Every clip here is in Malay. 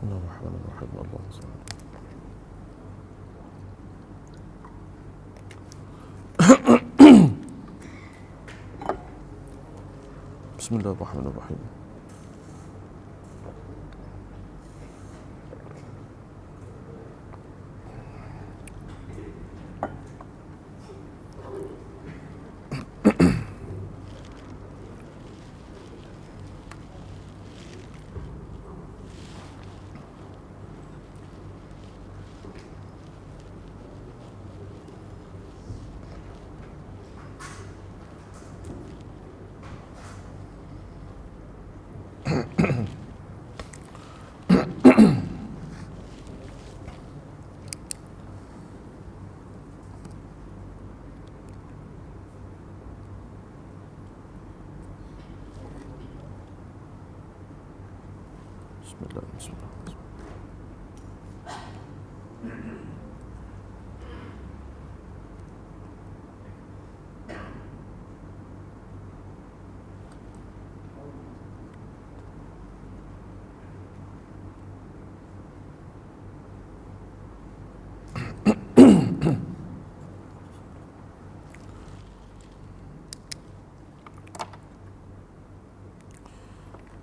بسم الله الرحمن الرحيم. اللهم صل بسم الله الرحمن الرحيم. بسم الله بسم الله.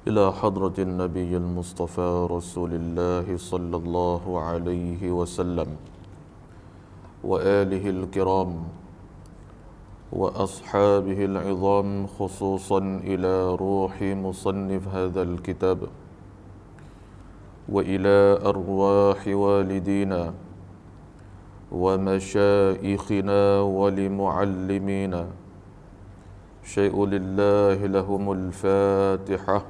إلى حضرة النبي المصطفى رسول الله صلى الله عليه وسلم وآله الكرام وأصحابه العظام، خصوصا إلى روح مصنف هذا الكتاب وإلى أرواح والدينا ومشايخنا ولمعلمينا. شيء لله لهم الفاتحة.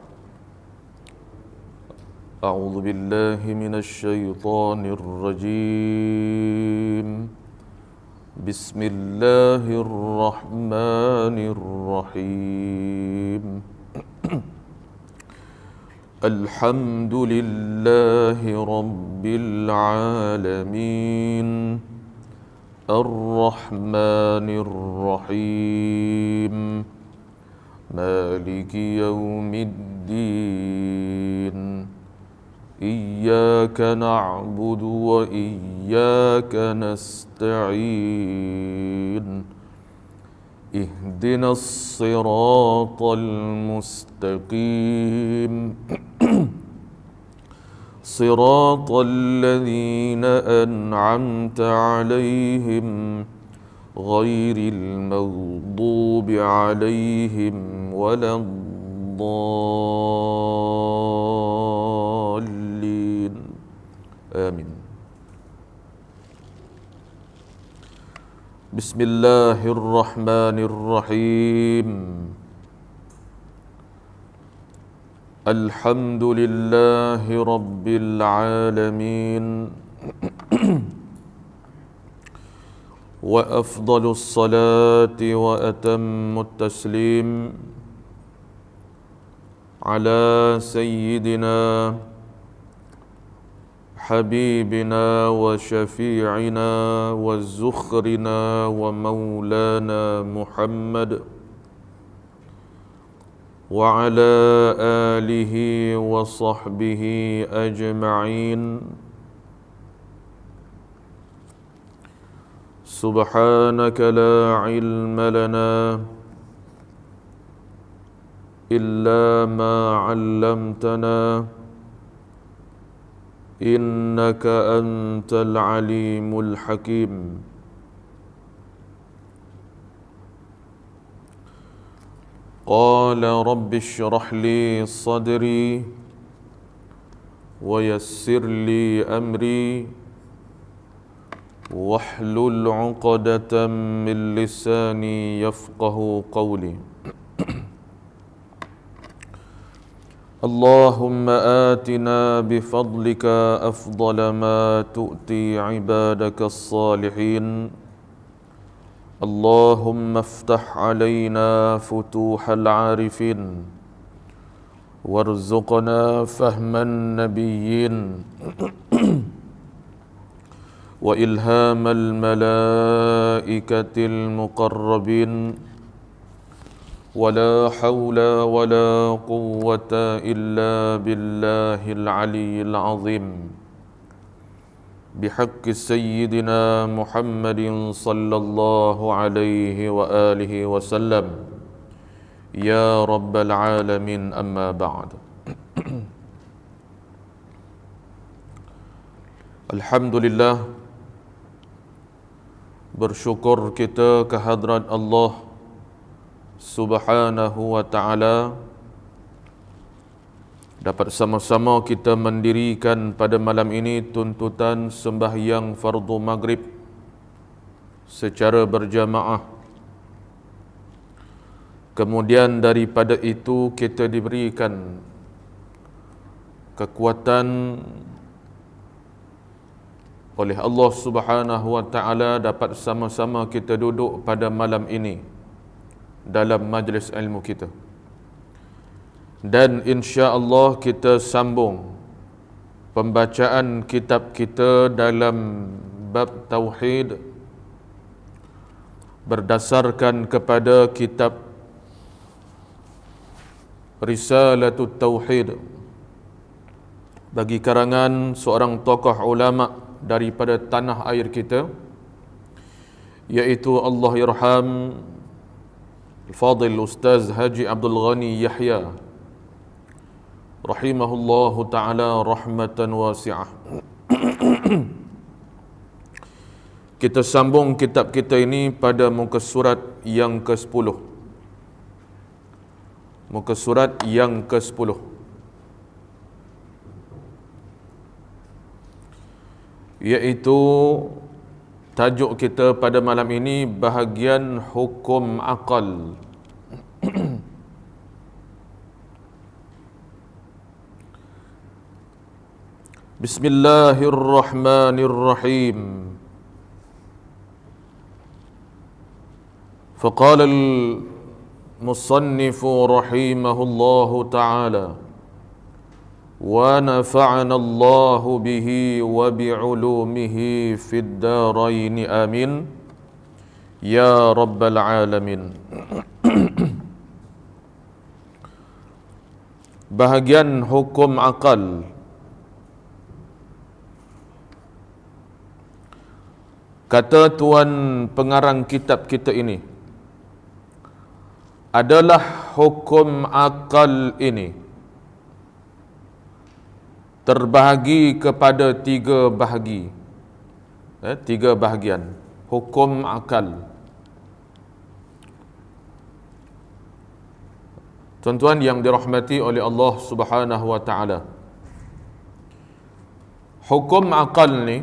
أعوذ بالله من الشيطان الرجيم. بسم الله الرحمن الرحيم. الحمد لله رب العالمين الرحمن الرحيم مالك يوم الدين. إياك نعبد وإياك نستعين. اهدنا الصراط المستقيم صراط الذين أنعمت عليهم غير المغضوب عليهم ولا الضالين. آمين. بسم الله الرحمن الرحيم. الحمد لله رب العالمين وأفضل الصلاة وأتم التسليم على سيدنا حبيبنا وشفيعنا وزخرنا ومولانا محمد وعلى آله وصحبه أجمعين. سبحانك لا علم لنا إلا ما علمتنا إنك أنت العليم الحكيم. قال رب اشرح لي صدري ويسر لي أمري واحلل عقدة من لساني يفقه قولي. اللهم آتنا بفضلك أفضل ما تؤتي عبادك الصالحين. اللهم افتح علينا فتوح العارفين وارزقنا فهم النبيين وإلهام الملائكة المقربين ولا حول ولا قوة إلا بالله العلي العظيم بحق سيدنا محمد صلى الله عليه وآله وسلم يا رب العالمين أما بعد. Alhamdulillah, bersyukur kita kehadrat Allah Subhanahu wa ta'ala dapat sama-sama kita mendirikan pada malam ini tuntutan sembahyang fardu maghrib secara berjamaah. Kemudian daripada itu kita diberikan kekuatan oleh Allah Subhanahu wa ta'ala dapat sama-sama kita duduk pada malam ini dalam majlis ilmu kita. Dan insya-Allah kita sambung pembacaan kitab kita dalam bab tauhid berdasarkan kepada kitab Risalatut Tauhid bagi karangan seorang tokoh ulama daripada tanah air kita, iaitu Allah Yarham Al-Fadil Ustaz Haji Abdul Ghani Yahya rahimahullahu ta'ala rahmatan wasi'ah. Kita sambung kitab kita ini pada muka surat yang ke-10. Muka surat yang ke-10, iaitu tajuk kita pada malam ini bahagian hukum akal. Bismillahirrahmanirrahim. Faqala al-musannif rahimahullahu ta'ala wa nafa'ana Allah bihi wa bi'ulumihi fid darain amin ya rabbal alamin. Bahagian hukum akal. Kata tuan pengarang kitab kita ini, adalah hukum akal ini terbahagi kepada tiga bahagi, tiga bahagian hukum akal. Tuan-tuan yang dirahmati oleh Allah Subhanahu wa ta'ala, hukum akal ni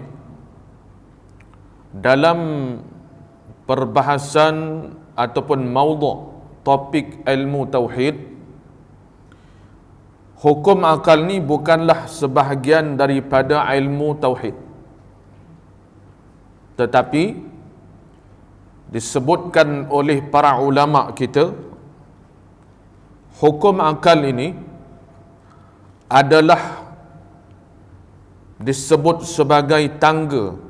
dalam perbahasan ataupun maudhu' topik ilmu tauhid, hukum akal ni bukanlah sebahagian daripada ilmu tauhid, tetapi disebutkan oleh para ulama kita, hukum akal ini adalah disebut sebagai tangga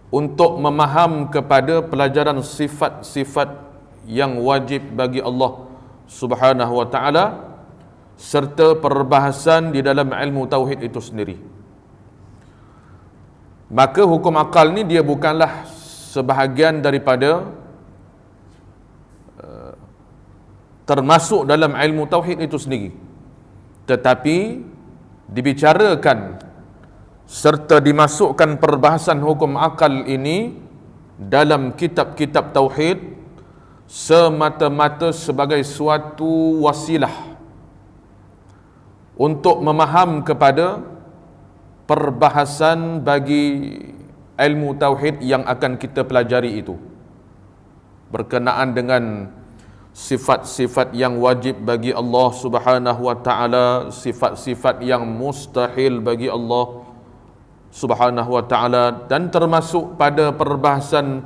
untuk memaham kepada pelajaran sifat-sifat yang wajib bagi Allah Subhanahu wa ta'ala serta perbahasan di dalam ilmu tauhid itu sendiri. Maka hukum akal ni dia bukanlah sebahagian daripada termasuk dalam ilmu tauhid itu sendiri, tetapi dibicarakan serta dimasukkan perbahasan hukum akal ini dalam kitab-kitab tauhid semata-mata sebagai suatu wasilah untuk memaham kepada perbahasan bagi ilmu tauhid yang akan kita pelajari itu, berkenaan dengan sifat-sifat yang wajib bagi Allah Subhanahu wa ta'ala, sifat-sifat yang mustahil bagi Allah Subhanahu wa ta'ala, dan termasuk pada perbahasan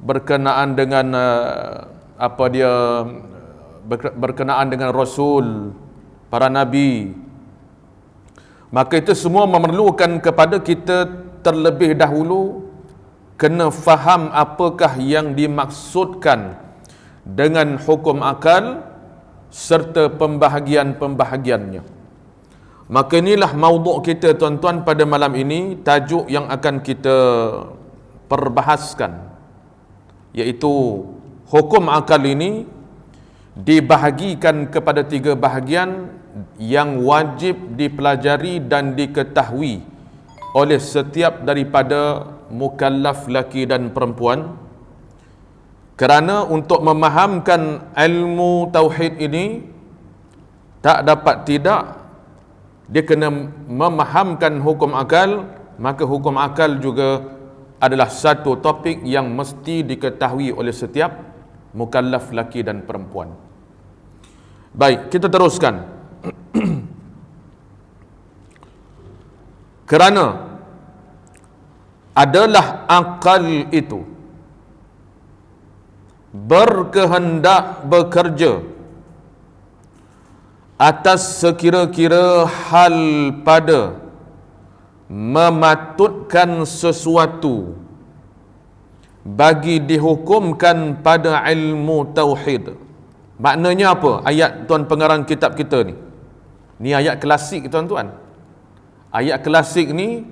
berkenaan dengan berkenaan dengan Rasul, para Nabi. Maka itu semua memerlukan kepada kita terlebih dahulu kena faham apakah yang dimaksudkan dengan hukum akal serta pembahagian-pembahagiannya. Maka inilah maudhu' kita tuan-tuan pada malam ini, tajuk yang akan kita perbahaskan, iaitu hukum akal ini dibahagikan kepada 3 bahagian yang wajib dipelajari dan diketahui oleh setiap daripada mukallaf laki dan perempuan, kerana untuk memahamkan ilmu tauhid ini tak dapat tidak dia kena memahamkan hukum akal. Maka hukum akal juga adalah satu topik yang mesti diketahui oleh setiap mukallaf laki dan perempuan. Baik, kita teruskan. Kerana adalah akal itu berkehendak bekerja atas sekira-kira hal pada mematutkan sesuatu bagi dihukumkan pada ilmu tauhid. Maknanya apa? Ayat tuan pengarang kitab kita ni. Ni ayat klasik tuan-tuan. Ayat klasik ni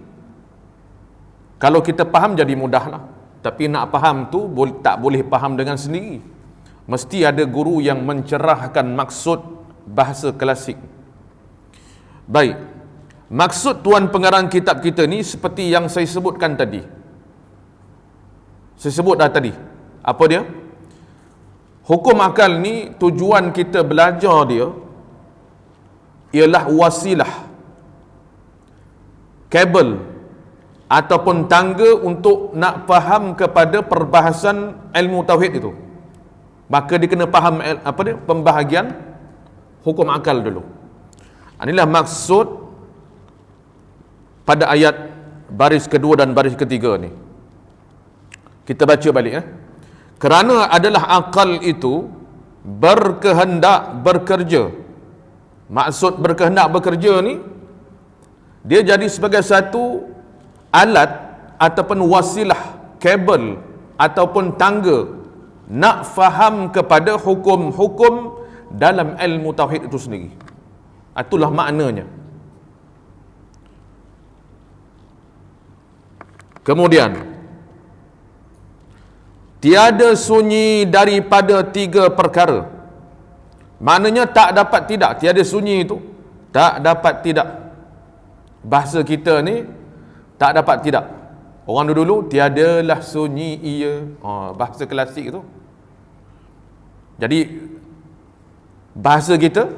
kalau kita faham jadi mudahlah. Tapi nak faham tu tak boleh faham dengan sendiri. Mesti ada guru yang mencerahkan maksud bahasa klasik. Baik. Maksud tuan pengarang kitab kita ni seperti yang saya sebutkan tadi. Saya sebut dah tadi. Apa dia? Hukum akal ni tujuan kita belajar dia ialah wasilah, kabel ataupun tangga untuk nak faham kepada perbahasan ilmu tauhid itu. Maka dia kena faham apa dia? Pembahagian hukum akal dulu. Inilah maksud pada ayat baris kedua dan baris ketiga ni. Kita baca balik ya. Kerana adalah akal itu berkehendak bekerja. Maksud berkehendak bekerja ni, dia jadi sebagai satu alat ataupun wasilah, kabel ataupun tangga nak faham kepada hukum-hukum dalam ilmu tauhid itu sendiri. Itulah maknanya. Kemudian, tiada sunyi daripada 3 perkara. Maknanya tak dapat tidak. Tiada sunyi itu tak dapat tidak. Bahasa kita ni tak dapat tidak. Orang dulu tiadalah sunyi ia. Bahasa klasik itu. Jadi bahasa kita,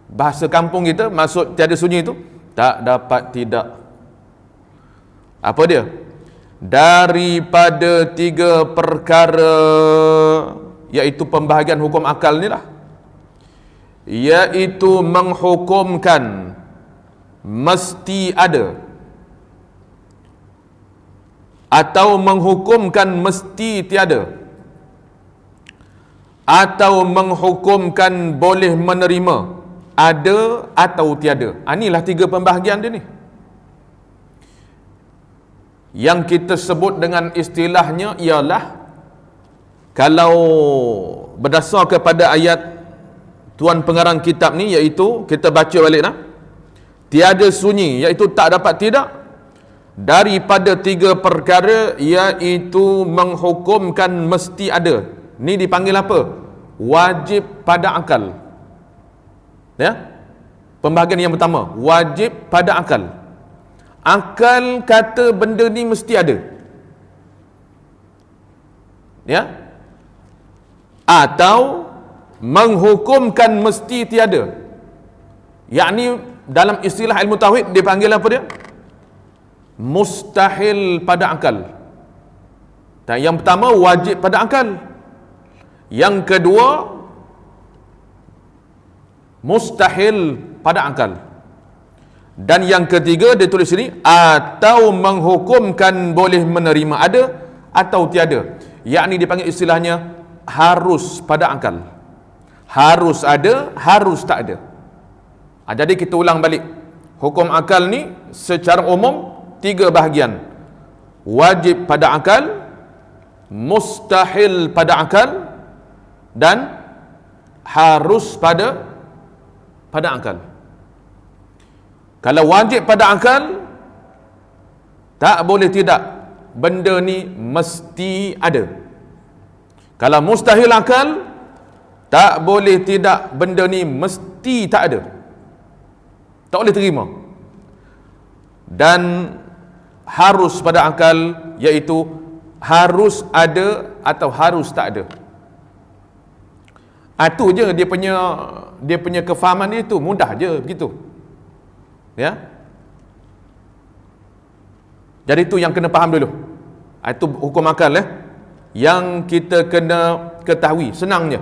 bahasa kampung kita, maksud tiada sunyi itu tak dapat tidak. Apa dia? Daripada 3 perkara, iaitu pembahagian hukum akal ni lah, iaitu menghukumkan mesti ada, atau menghukumkan mesti tiada, atau menghukumkan boleh menerima, ada atau tiada. Inilah 3 pembahagian dia ni, yang kita sebut dengan istilahnya ialah, kalau berdasar kepada ayat tuan pengarang kitab ni, iaitu kita baca balik lah, tiada sunyi, iaitu tak dapat tidak, daripada 3 perkara, iaitu menghukumkan mesti ada. Ni dipanggil apa? Wajib pada akal. Ya? Pembahagian yang pertama, wajib pada akal. Akal kata benda ni mesti ada. Ya? Atau menghukumkan mesti tiada. Yakni dalam istilah ilmu tauhid dipanggil apa dia? Mustahil pada akal. Dan yang pertama wajib pada akal. Yang kedua mustahil pada akal. Dan yang ketiga dia tulis sini, atau menghukumkan boleh menerima, ada atau tiada. Yakni dipanggil istilahnya harus pada akal. Harus ada, harus tak ada. Jadi kita ulang balik. Hukum akal ni secara umum 3 bahagian. Wajib pada akal, mustahil pada akal, dan harus pada akal. Kalau wajib pada akal, tak boleh tidak, benda ni mesti ada. Kalau mustahil akal, tak boleh tidak, benda ni mesti tak ada, tak boleh terima. Dan harus pada akal, iaitu harus ada atau harus tak ada. Itu je dia punya kefahaman dia, itu mudah je begitu. Ya. Jadi itu yang kena faham dulu. Itu hukum akal yang kita kena ketahui, senangnya.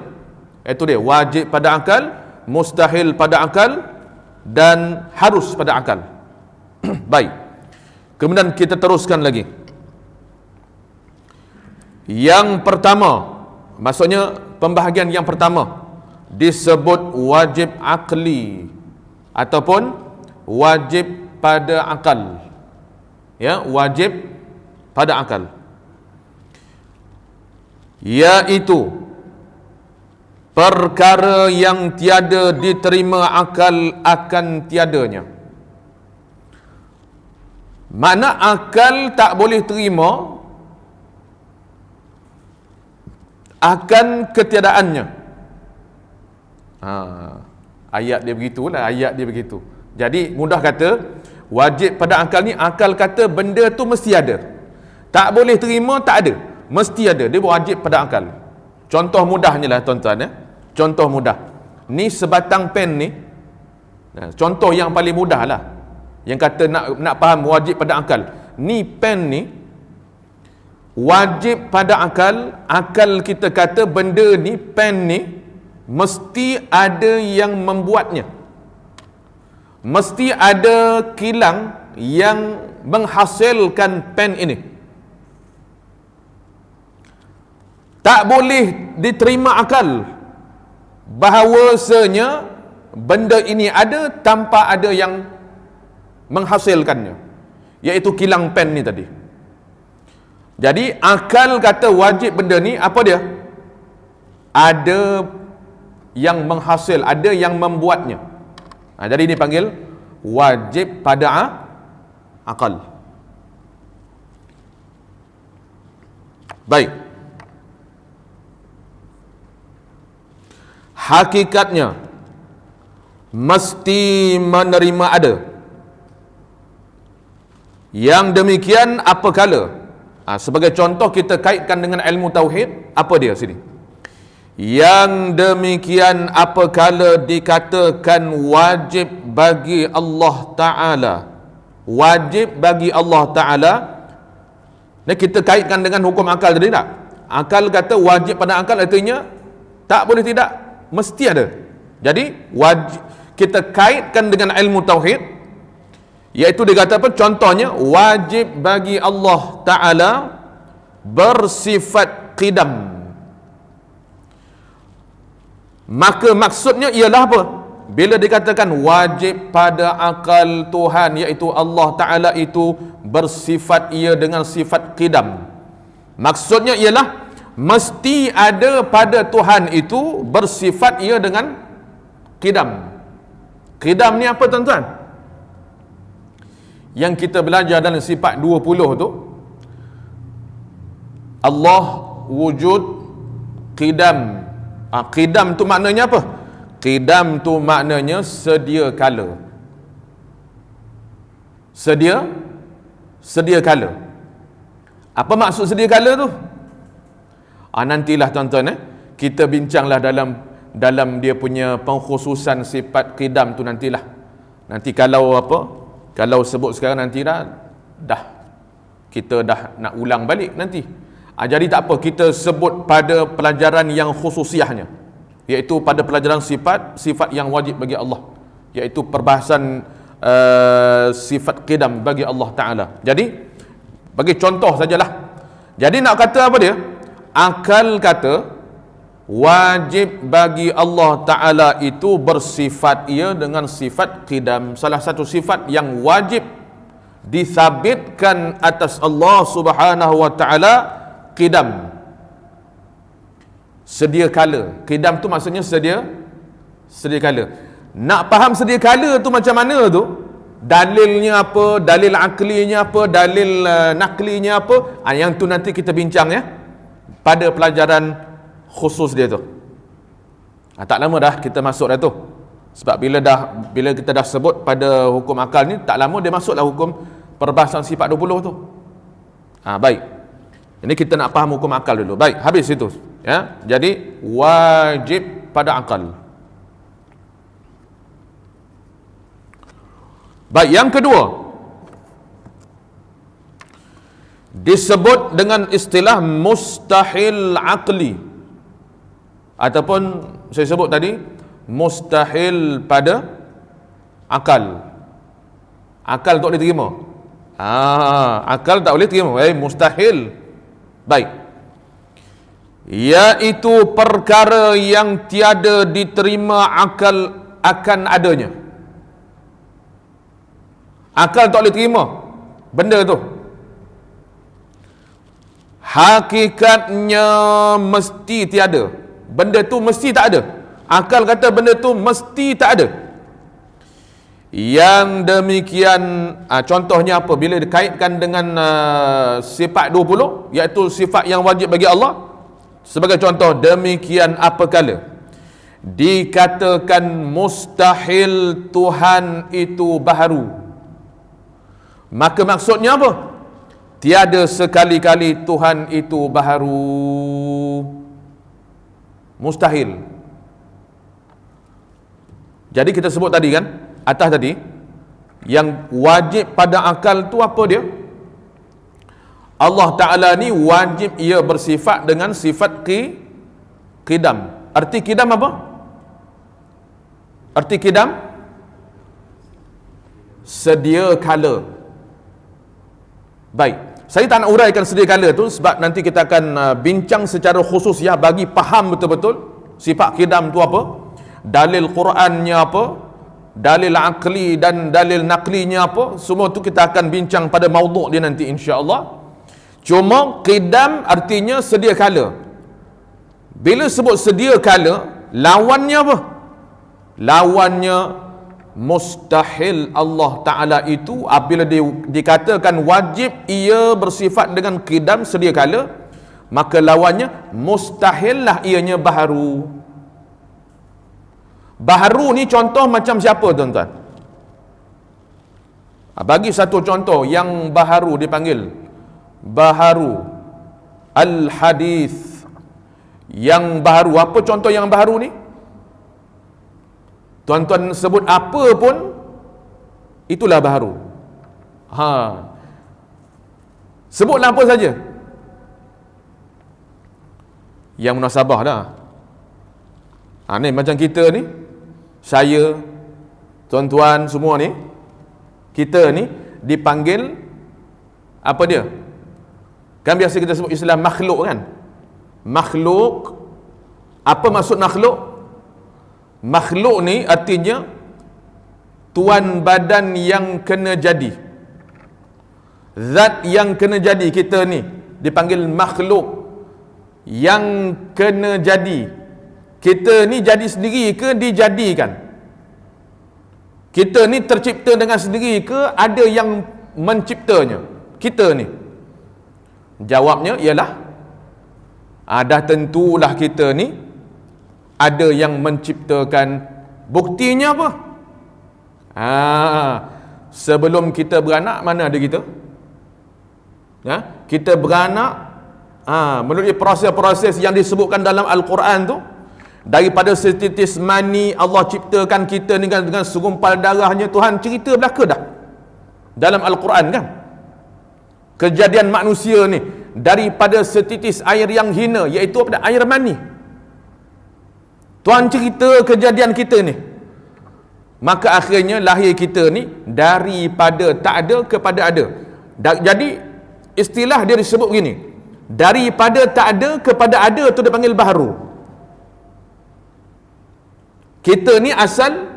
Itu dia, wajib pada akal, mustahil pada akal, dan harus pada akal. Baik. Kemudian kita teruskan lagi. Yang pertama, maksudnya pembahagian yang pertama disebut wajib akli ataupun wajib pada akal. Ya, wajib pada akal, iaitu perkara yang tiada diterima akal akan tiadanya. Makna akal tak boleh terima akan ketiadaannya. Ayat dia begitulah, ayat dia begitu. Jadi mudah kata, wajib pada akal ni, akal kata benda tu mesti ada. Tak boleh terima, tak ada, mesti ada. Dia wajib pada akal. Contoh mudahnya lah tuan-tuan, contoh mudah. Ni sebatang pen ni, contoh yang paling mudah lah, yang kata nak faham wajib pada akal. Ni pen ni wajib pada akal. Akal kita kata benda ni, pen ni mesti ada yang membuatnya, mesti ada kilang yang menghasilkan pen ini. Tak boleh diterima akal bahawasanya benda ini ada tanpa ada yang menghasilkannya, iaitu kilang pen ni tadi. Jadi akal kata wajib benda ni, apa dia? Ada yang menghasil, ada yang membuatnya. Jadi ini panggil wajib pada akal. Baik. Hakikatnya mesti menerima ada. Yang demikian apakala, sebagai contoh kita kaitkan dengan ilmu tauhid, apa dia sini? Yang demikian apakala dikatakan wajib bagi Allah Ta'ala, wajib bagi Allah Ta'ala, ni kita kaitkan dengan hukum akal tadi tak? Akal kata wajib pada akal, artinya tak boleh tidak, mesti ada. Jadi wajib kita kaitkan dengan ilmu tauhid, iaitu dikata apa? Contohnya wajib bagi Allah Ta'ala bersifat qidam. Maka maksudnya ialah apa? Bila dikatakan wajib pada akal Tuhan, iaitu Allah Ta'ala itu bersifat ia dengan sifat qidam, maksudnya ialah mesti ada pada Tuhan itu bersifat ia dengan qidam. Qidam ni apa tuan-tuan? Yang kita belajar dalam sifat 20 tu, Allah wujud qidam. Qidam tu maknanya apa? Qidam tu maknanya sedia kala. Sedia kala. Apa maksud sedia kala tu? Nantilah tuan-tuan, kita bincanglah dalam dia punya pengkhususan sifat qidam tu nantilah. Nanti kalau apa? Kalau sebut sekarang nanti kita dah nak ulang balik nanti. Jadi tak apa, kita sebut pada pelajaran yang khususiahnya, iaitu pada pelajaran sifat yang wajib bagi Allah, iaitu perbahasan sifat qidam bagi Allah Ta'ala. Jadi bagi contoh sajalah. Jadi nak kata apa dia? Akal kata wajib bagi Allah Ta'ala itu bersifat ia dengan sifat qidam. Salah satu sifat yang wajib disabitkan atas Allah Subhanahu wa Ta'ala, qidam. sedia kala. Qidam tu maksudnya sedia kala. Nak faham sedia kala tu macam mana tu, dalilnya apa, dalil aklinya apa, dalil naklinya apa, yang tu nanti kita bincang ya pada pelajaran khusus dia tu. Tak lama dah kita masuk dah tu. Sebab bila kita dah sebut pada hukum akal ni, tak lama dia masuklah hukum perbahasan sifat 20 tu. Baik. Ini kita nak faham hukum akal dulu. Baik, habis itu. Ya. Jadi wajib pada akal. Baik, yang kedua disebut dengan istilah mustahil aqli, ataupun saya sebut tadi mustahil pada akal. Akal tak boleh terima. Akal tak boleh terima. Mustahil. Baik. Iaitu perkara yang tiada diterima akal akan adanya. Akal tak boleh terima benda tu. Hakikatnya mesti tiada. Benda tu mesti tak ada. Akal kata benda tu mesti tak ada. Yang demikian, contohnya apa? Bila dikaitkan dengan sifat 20, iaitu sifat yang wajib bagi Allah. Sebagai contoh, demikian apakala dikatakan mustahil Tuhan itu baharu, maka maksudnya apa? Tiada sekali-kali Tuhan itu baharu. Mustahil. Jadi kita sebut tadi kan, atas tadi, yang wajib pada akal tu apa dia? Allah Ta'ala ni wajib ia bersifat dengan sifat qidam. Arti qidam apa? Arti qidam sedia kala. Baik, saya tak nak uraikan sedia kala tu sebab nanti kita akan bincang secara khusus ya, bagi faham betul-betul sifat qidam tu apa, dalil Qurannya apa, dalil akli dan dalil naklinya apa. Semua tu kita akan bincang pada maudhu' dia nanti insya-Allah. Cuma qidam artinya sedia kala. Bila sebut sedia kala, lawannya apa? Lawannya mustahil. Allah Ta'ala itu apabila dikatakan wajib ia bersifat dengan qidam sedia kala, maka lawannya mustahil lah ianya baharu. Baharu ni contoh macam siapa tuan-tuan? Bagi satu contoh yang baharu dipanggil baharu al-hadis. Yang baharu, apa contoh yang baharu ni? Tuan-tuan sebut apa pun itulah baharu. Sebutlah apa saja yang munasabah dah. Ni macam kita ni, saya, tuan-tuan semua ni, kita ni dipanggil apa dia? Kan biasa kita sebut istilah makhluk kan? Makhluk. Apa maksud makhluk? Makhluk ni artinya tuan badan yang kena jadi, zat yang kena jadi. Kita ni dipanggil makhluk yang kena jadi. Kita ni jadi sendiri ke dijadikan? Kita ni tercipta dengan sendiri ke ada yang menciptanya? Kita ni, jawabnya ialah dah tentulah kita ni ada yang menciptakan. Buktinya apa? Sebelum kita beranak, mana ada kita? Kita beranak melalui proses-proses yang disebutkan dalam Al-Quran tu. Daripada setitis mani Allah ciptakan kita ni dengan segumpal darahnya. Tuhan cerita belaka dah dalam Al-Quran kan, kejadian manusia ni daripada setitis air yang hina, iaitu pada air mani. Tuhan cerita kejadian kita ni. Maka akhirnya lahir kita ni daripada tak ada kepada ada. Jadi istilah dia disebut begini, daripada tak ada kepada ada tu dia panggil baharu. Kita ni asal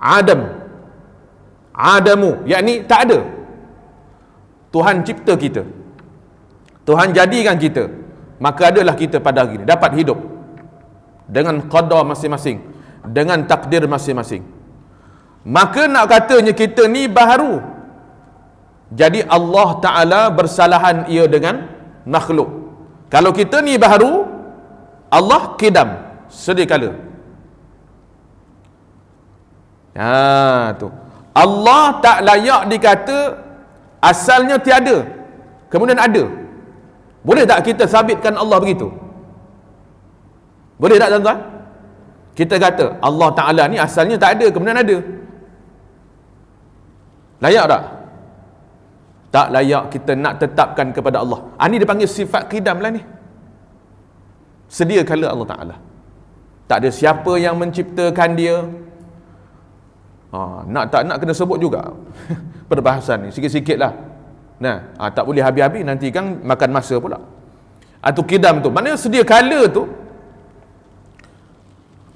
Adam, Adamu, yakni tak ada. Tuhan cipta kita, Tuhan jadikan kita. maka adalah kita pada hari ini dapat hidup dengan qada masing-masing, dengan takdir masing-masing. Maka nak katanya kita ni baharu, jadi Allah Ta'ala bersalahan ia dengan makhluk. Kalau kita ni baharu, Allah kidam, sedia kala. Tu Allah tak layak dikata asalnya tiada, kemudian ada. Boleh tak kita sabitkan Allah begitu? Boleh tak tuan-tuan? Kita kata Allah Ta'ala ni asalnya tak ada, kemudian ada. Layak tak? Tak layak kita nak tetapkan kepada Allah. Ini dipanggil sifat qidam lah ni. Sedia kala Allah Ta'ala. Tak ada siapa yang menciptakan dia. Nak tak nak kena sebut juga perbahasan ni sikit-sikit lah. Tak boleh habis-habis, nanti kan makan masa pula. Atau qidam tu, maknanya sedia kala tu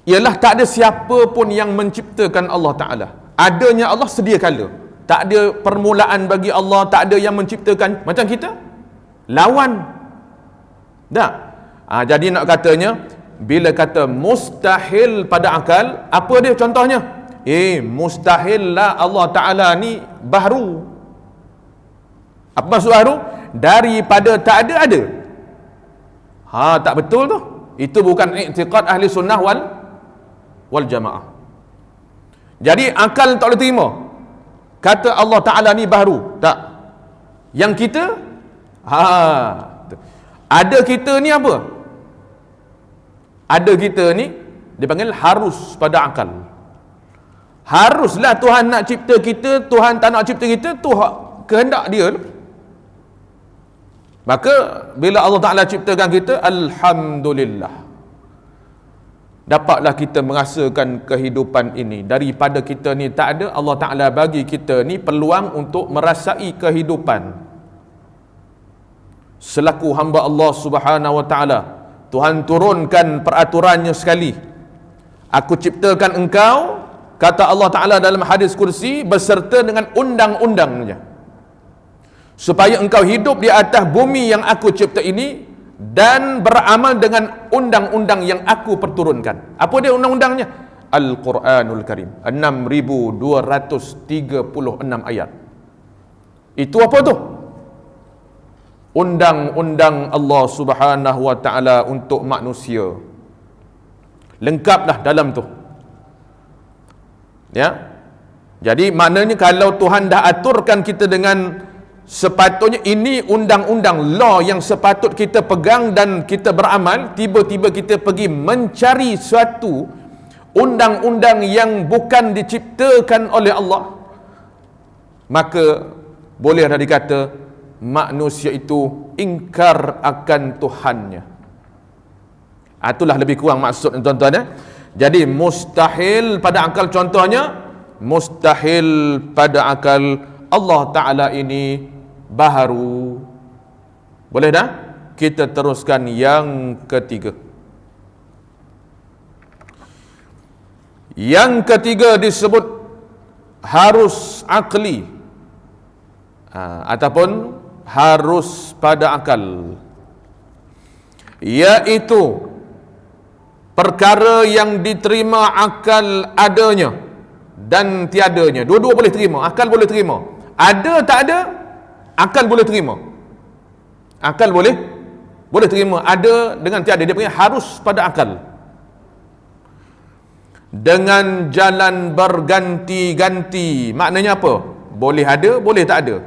ialah tak ada siapa pun yang menciptakan Allah Ta'ala. Adanya Allah sedia kala. Tak ada permulaan bagi Allah, tak ada yang menciptakan macam kita. Lawan. Tak? Jadi nak katanya, bila kata mustahil pada akal, apa dia contohnya? Mustahil lah Allah Ta'ala ni baharu. Apa maksud baharu? Daripada tak ada, ada. Tak betul tu. Itu bukan i'tiqad ahli sunnah wal jamaah. Jadi akal tak boleh terima kata Allah Ta'ala ni baharu. Tak. Yang kita ada kita ni apa? Ada kita ni dipanggil harus pada akal. Haruslah Tuhan nak cipta kita, Tuhan tak nak cipta kita, tu kehendak dia. Maka bila Allah Ta'ala ciptakan kita, alhamdulillah, dapatlah kita merasakan kehidupan ini. Daripada kita ni tak ada, Allah Ta'ala bagi kita ni peluang untuk merasai kehidupan selaku hamba Allah Subhanahu Wa Ta'ala. Tuhan turunkan peraturannya sekali. Aku ciptakan engkau, kata Allah Ta'ala dalam hadis kursi, beserta dengan undang-undangnya, supaya engkau hidup di atas bumi yang aku cipta ini dan beramal dengan undang-undang yang aku perturunkan. Apa dia undang-undangnya? Al-Quranul Karim, 6236 ayat. Itu apa tu? Undang-undang Allah Subhanahu Wa Ta'ala untuk manusia. Lengkaplah dalam tu. Ya. Jadi maknanya kalau Tuhan dah aturkan kita dengan sepatutnya ini undang-undang law yang sepatut kita pegang dan kita beramal, tiba-tiba kita pergi mencari suatu undang-undang yang bukan diciptakan oleh Allah, maka bolehlah dikata manusia itu ingkar akan Tuhannya. Itulah lebih kurang maksud tuan-tuan ya. Jadi mustahil pada akal, contohnya mustahil pada akal Allah Ta'ala ini baharu. Boleh dah? Kita teruskan yang ketiga. Yang ketiga disebut harus akli, ataupun harus pada akal, iaitu perkara yang diterima akal adanya dan tiadanya. Dua-dua boleh terima. Akal boleh terima. Ada tak ada, akal boleh terima. Akal boleh terima ada dengan tiada. Dia panggil harus pada akal. Dengan jalan berganti-ganti. Maknanya apa? Boleh ada, boleh tak ada.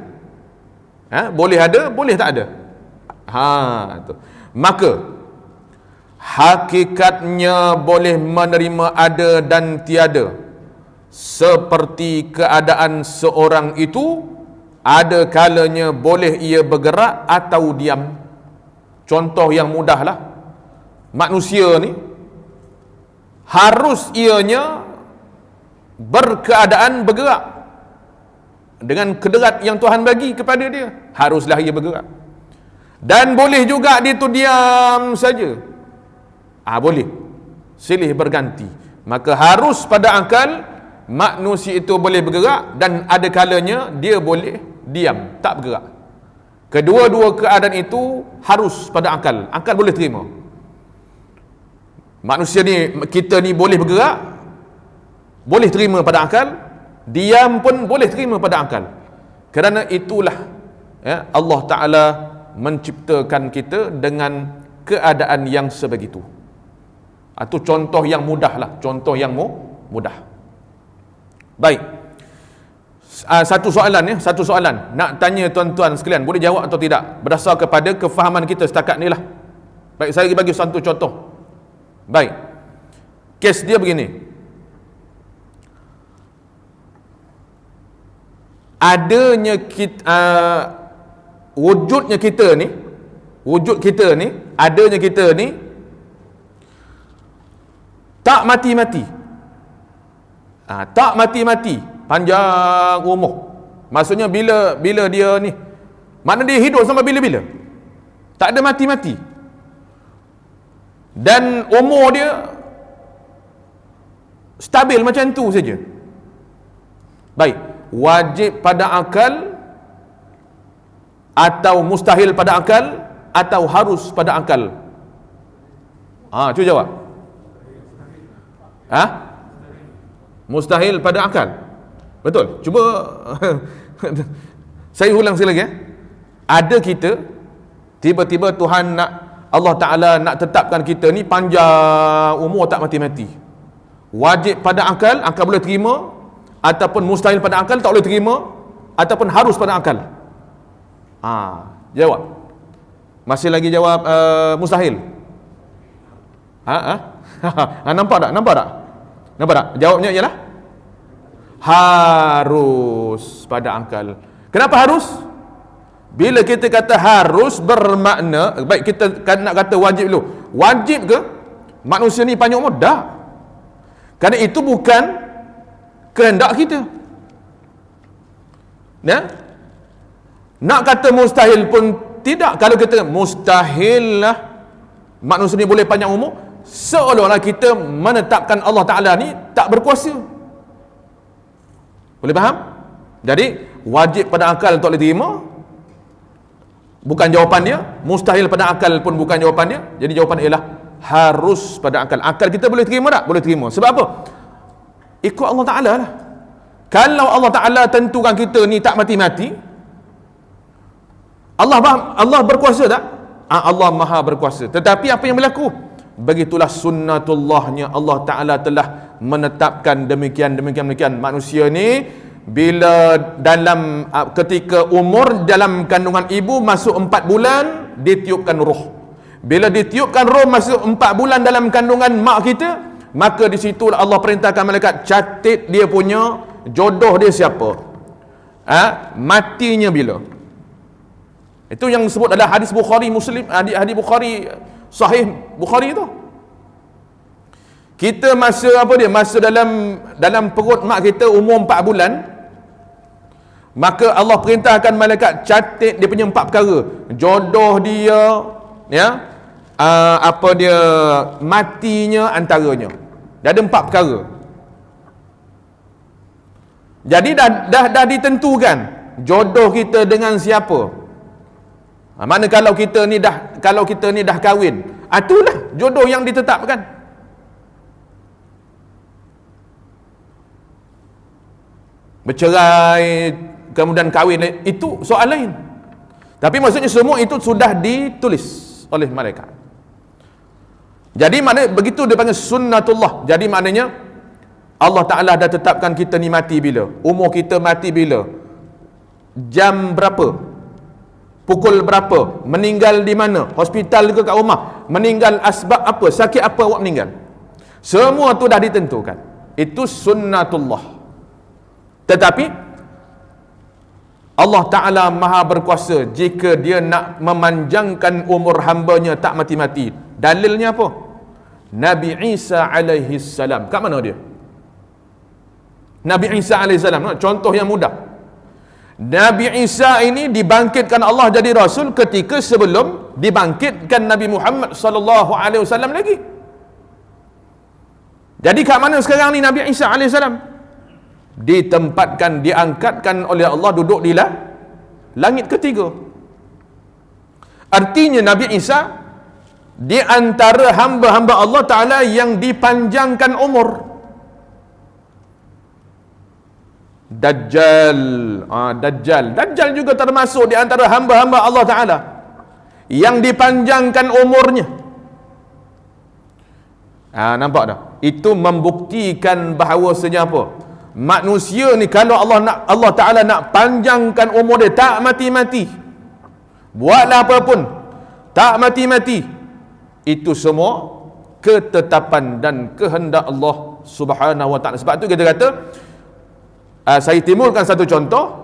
Boleh ada, boleh tak ada. Tu. Maka hakikatnya boleh menerima ada dan tiada, seperti keadaan seorang itu ada kalanya boleh ia bergerak atau diam. Contoh yang mudahlah, manusia ni harus ianya berkeadaan bergerak dengan kederat yang Tuhan bagi kepada dia. Haruslah ia bergerak. Dan boleh juga dia tu diam saja. Boleh. Silih berganti. Maka harus pada akal manusia itu boleh bergerak, dan ada kalanya dia boleh diam, tak bergerak. Kedua-dua keadaan itu harus pada akal. Akal boleh terima. Manusia ni, kita ni boleh bergerak, boleh terima pada akal, diam pun boleh terima pada akal. Kerana itulah Allah Ta'ala menciptakan kita dengan keadaan yang sebegitu. Itu contoh yang mudah lah, contoh yang mudah. Baik, satu soalan nak tanya tuan-tuan sekalian, boleh jawab atau tidak berdasar kepada kefahaman kita setakat ni lah. Baik, saya bagi satu contoh. Baik, kes dia begini. Adanya kita, wujud kita ni, adanya kita ni tak mati-mati. Tak mati-mati, panjang umur. Maksudnya bila dia ni, mana dia hidup sampai bila-bila, tak ada mati-mati, dan umur dia stabil macam tu saja. Baik, wajib pada akal atau mustahil pada akal atau harus pada akal? Cuba jawab. Mustahil pada akal. Betul. Cuba saya ulang sekali lagi. Ada kita, tiba-tiba Tuhan Allah Ta'ala nak tetapkan kita ni panjang umur, tak mati-mati. Wajib pada akal, akal boleh terima, ataupun mustahil pada akal, tak boleh terima, ataupun harus pada akal? Jawab. Masih lagi jawab mustahil. Nampak tak? Jawabnya ialah harus pada akal. Kenapa harus? Bila kita kata harus, bermakna, baik, kita nak kata wajib dulu. Wajib ke manusia ni panjang umur? Tak. Kerana itu bukan kehendak kita. Nak kata mustahil pun tidak. Kalau kita mustahil lah manusia ni boleh panjang umur, seolah-olah kita menetapkan Allah Ta'ala ni tak berkuasa. Boleh faham? Jadi wajib pada akal tak boleh terima, bukan jawapan dia. Mustahil pada akal pun bukan jawapan dia. Jadi jawapan ialah harus pada akal. Akal kita boleh terima tak? Boleh terima. Sebab apa? Ikut Allah Ta'ala lah. Kalau Allah Ta'ala tentukan kita ni tak mati-mati, Allah berkuasa tak? Allah Maha berkuasa. Tetapi apa yang berlaku? Begitulah sunnatullahnya. Allah Ta'ala telah menetapkan demikian. Manusia ni bila dalam ketika umur dalam kandungan ibu masuk 4 bulan, ditiupkan roh. Bila ditiupkan roh masuk 4 bulan dalam kandungan mak kita, maka di situ Allah perintahkan malaikat catat dia punya jodoh dia siapa, matinya bila. Itu yang disebut adalah hadis Bukhari Muslim, hadis Bukhari, Sahih Bukhari tu. Kita masa masa dalam perut mak kita umur 4 bulan, maka Allah perintahkan malaikat catat dia punya 4 perkara. Jodoh dia, matinya antaranya. Dia ada 4 perkara. Jadi dah ditentukan jodoh kita dengan siapa. Mana kalau kita ni dah kahwin, itulah jodoh yang ditetapkan. Bercerai kemudian kahwin, itu soal lain. Tapi maksudnya semua itu sudah ditulis oleh malaikat. Jadi mana begitu dia panggil sunnatullah. Jadi maknanya Allah Ta'ala dah tetapkan kita ni mati bila, umur kita mati bila, jam berapa, pukul berapa, meninggal di mana, hospital ke kat rumah, meninggal asbab apa, sakit apa awak meninggal. Semua tu dah ditentukan. Itu sunnatullah. Tetapi Allah Ta'ala Maha berkuasa jika dia nak memanjangkan umur hambanya tak mati-mati. Dalilnya apa? Nabi Isa alaihi salam. Kat mana dia? Nabi Isa alaihi salam, contoh yang mudah. Nabi Isa ini dibangkitkan Allah jadi Rasul ketika sebelum dibangkitkan Nabi Muhammad sallallahu alaihi wasallam lagi. Jadi kat mana sekarang ni Nabi Isa alaihi salam? Ditempatkan, diangkatkan oleh Allah, duduk di langit ketiga. Artinya Nabi Isa di antara hamba-hamba Allah Ta'ala yang dipanjangkan umur. Dajjal, Dajjal juga termasuk di antara hamba-hamba Allah Ta'ala yang dipanjangkan umurnya. Nampak tak? Itu membuktikan bahawasanya apa? Manusia ni kalau Allah Ta'ala nak panjangkan umur dia, tak mati-mati, buatlah apa pun, tak mati-mati, itu semua ketetapan dan kehendak Allah Subhanahu Wa Ta'ala. Sebab tu kita kata, saya timbulkan satu contoh.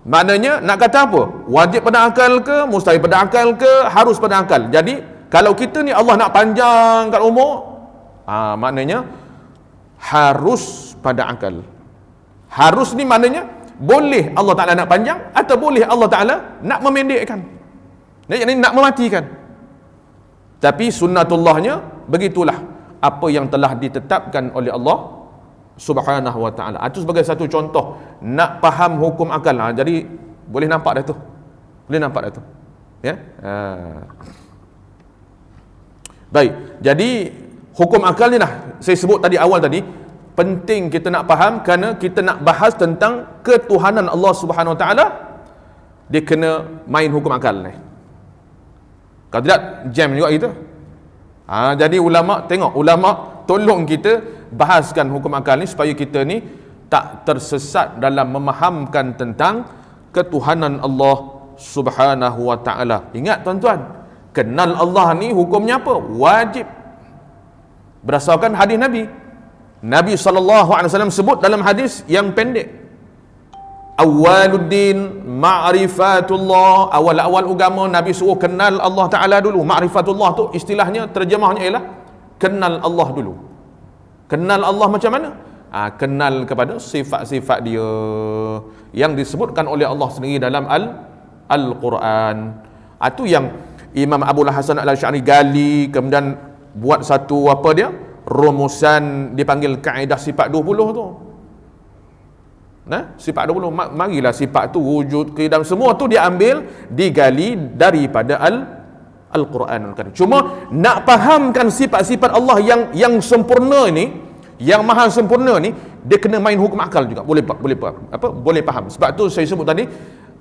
Maknanya nak kata apa? Wajib pada akal ke, mustahil pada akal ke, harus pada akal. Jadi kalau kita ni Allah nak panjangkan umur, maknanya harus pada akal. Harus ni maknanya boleh Allah Ta'ala nak panjang, atau boleh Allah Ta'ala nak memendekkan, jadi nak mematikan. Tapi sunnatullahnya begitulah, apa yang telah ditetapkan oleh Allah Subhanahu Wa Ta'ala. Itu sebagai satu contoh nak faham hukum akal. Jadi boleh nampak dah tu, boleh nampak dah tu, ya. Baik, jadi hukum akal ni lah saya sebut tadi awal tadi, penting kita nak faham, kerana kita nak bahas tentang ketuhanan Allah Subhanahu Wa Ta'ala, dia kena main hukum akal ni. Kalau tidak, jam juga kita. Jadi ulama, tengok, ulama tolong kita bahaskan hukum akal ni supaya kita ni tak tersesat dalam memahamkan tentang ketuhanan Allah Subhanahu Wa Ta'ala. Ingat tuan-tuan, kenal Allah ni hukumnya apa? Wajib. Berdasarkan hadis Nabi. Nabi SAW sebut dalam hadis yang pendek, Awaluddin ma'rifatullah. Awal-awal agama Nabi suruh kenal Allah Ta'ala dulu. Ma'rifatullah tu istilahnya, terjemahnya ialah kenal Allah dulu. Kenal Allah macam mana? Kenal kepada sifat-sifat dia yang disebutkan oleh Allah sendiri dalam Al-Quran. Itu yang Imam Abu Hasan Al-Asy'ari gali, kemudian buat satu apa dia, rumusan dipanggil kaedah sifat 20 tu. Sifat 20, marilah sifat tu wujud, keadaan, semua tu dia ambil, digali daripada Al-Quran. Cuma nak fahamkan sifat-sifat Allah yang sempurna ni, yang maha sempurna ni, dia kena main hukum akal juga. Boleh faham. Sebab tu saya sebut tadi,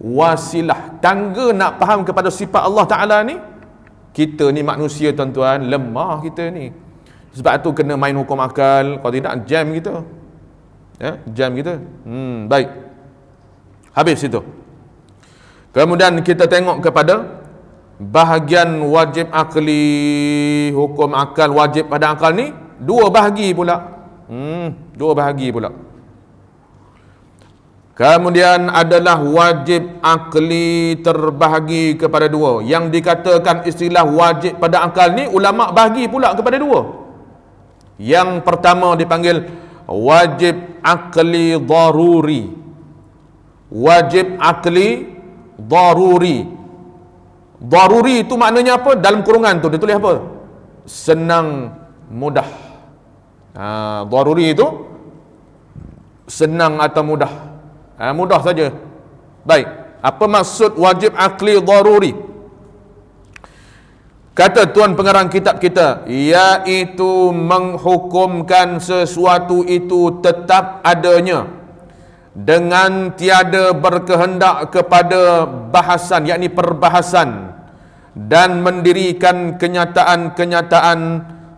wasilah tangga nak faham kepada sifat Allah Ta'ala ni, kita ni manusia tuan-tuan, lemah kita ni. Sebab tu kena main hukum akal, kalau tidak jam kita. Jam kita. Baik. Habis itu. Kemudian kita tengok kepada bahagian wajib akli, hukum akal, wajib pada akal ni dua bahagi pula. Dua bahagi pula. Kemudian adalah wajib akli terbahagi kepada dua. Yang dikatakan istilah wajib pada akal ni, ulama bahagi pula kepada dua. Yang pertama dipanggil wajib akli daruri. Wajib akli daruri. Daruri itu maknanya apa? Dalam kurungan tu dia tulis apa? Senang, mudah. Daruri itu senang atau mudah. Mudah saja. Baik, apa maksud wajib akli daruri? Kata tuan pengarang kitab kita, iaitu menghukumkan sesuatu itu tetap adanya dengan tiada berkehendak kepada bahasan, yakni perbahasan, dan mendirikan kenyataan-kenyataan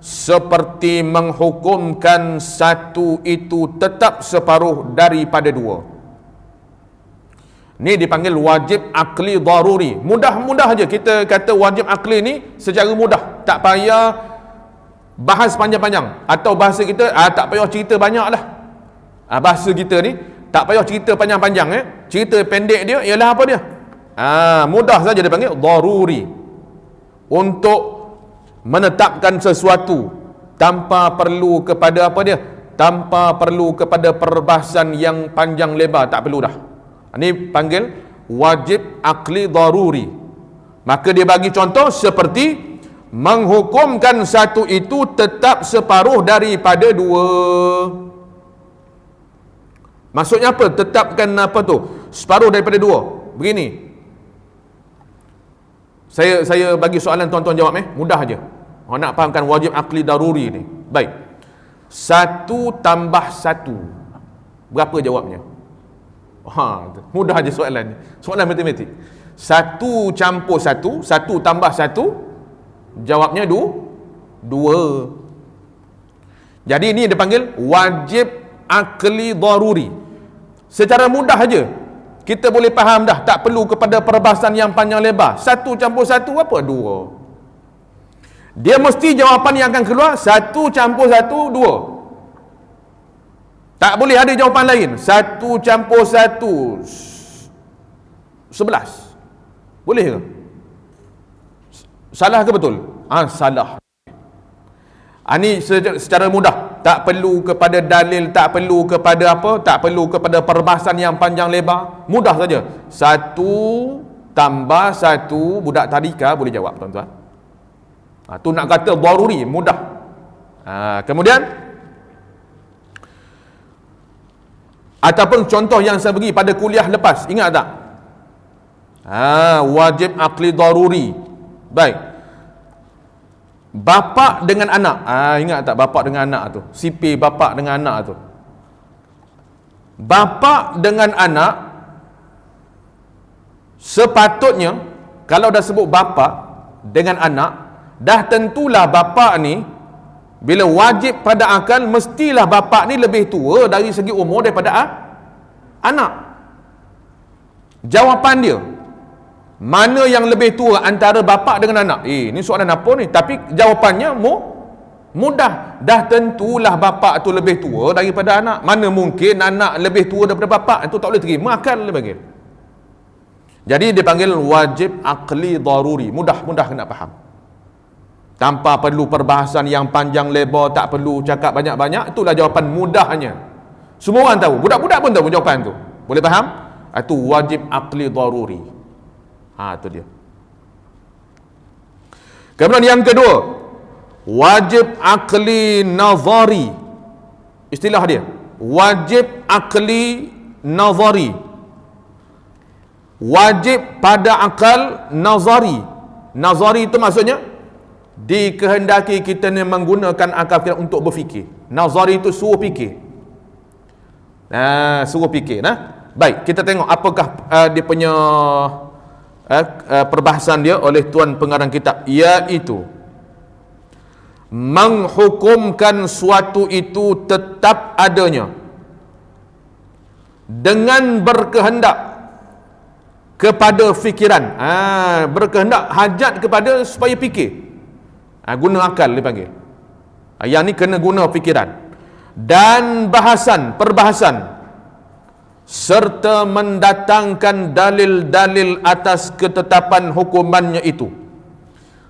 seperti menghukumkan satu itu tetap separuh daripada dua. Ni dipanggil wajib akli daruri. Mudah-mudah aja kita kata wajib akli ni secara mudah, tak payah bahas panjang-panjang. Atau bahasa kita, tak payah cerita banyak lah. Bahasa kita ni tak payah cerita panjang-panjang. Cerita pendek dia ialah apa dia? Mudah saja dia panggil daruri. Untuk menetapkan sesuatu tanpa perlu kepada apa dia? Tanpa perlu kepada perbahasan yang panjang lebar, tak perlu dah. Ini panggil wajib akli daruri. Maka dia bagi contoh seperti menghukumkan satu itu tetap separuh daripada dua. Maksudnya apa? Tetapkan apa tu? Separuh daripada dua. Begini. Saya bagi soalan tuan-tuan jawab mudah aja. Orang nak fahamkan wajib akli daruri ni. Baik. 1 tambah 1. Berapa jawabnya? Mudah aja soalan ni. Soalan matematik. 1 campur 1, 1 tambah 1, jawabnya 2. Jadi ini dia panggil wajib akli daruri. Secara mudah aja kita boleh faham dah, tak perlu kepada perbahasan yang panjang lebar. 1 campur 1 apa? 2. Dia mesti jawapan yang akan keluar 1 campur 1, 2. Tak boleh ada jawapan lain. 1 campur 1, 11. Boleh ke? Salah ke betul? Salah. Ini secara mudah. Tak perlu kepada dalil, tak perlu kepada apa, tak perlu kepada perbahasan yang panjang lebar. Mudah saja. 1 tambah 1, budak tadika boleh jawab, tuan-tuan. Tu nak kata daruri, mudah. Kemudian ataupun contoh yang saya bagi pada kuliah lepas, ingat tak? Wajib akli daruri. Baik. Bapa dengan anak. Ingat tak bapa dengan anak tu? Sipir bapa dengan anak tu. Bapa dengan anak sepatutnya kalau dah sebut bapa dengan anak, dah tentulah bapa ni bila wajib pada akal, mestilah bapa ni lebih tua dari segi umur daripada anak. Jawapan dia, mana yang lebih tua antara bapa dengan anak? Ni soalan apa ni? Tapi jawapannya mudah. Dah tentulah bapa tu lebih tua daripada anak. Mana mungkin anak lebih tua daripada bapa? Itu tak boleh terima akal dia panggil. Jadi dia panggil wajib akli daruri. Mudah nak faham. Tanpa perlu perbahasan yang panjang lebar, tak perlu cakap banyak-banyak. Itulah jawapan mudahnya. Semua orang tahu. Budak-budak pun tahu jawapan tu. Boleh faham? Itu wajib akli daruri. Itu dia. Kemudian yang kedua, wajib akli nazari. Istilah dia, wajib akli nazari. Wajib pada akal nazari. Nazari itu maksudnya dikehendaki kita ni menggunakan akal kita untuk berfikir. Nazari itu suruh fikir. Suruh fikir. Baik, kita tengok apakah dia punya perbahasan dia oleh tuan pengarang kitab, iaitu menghukumkan suatu itu tetap adanya dengan berkehendak kepada fikiran. Berkehendak, hajat kepada supaya fikir. Guna akal dipanggil. Yang ni kena guna fikiran. Dan perbahasan serta mendatangkan dalil-dalil atas ketetapan hukumannya itu,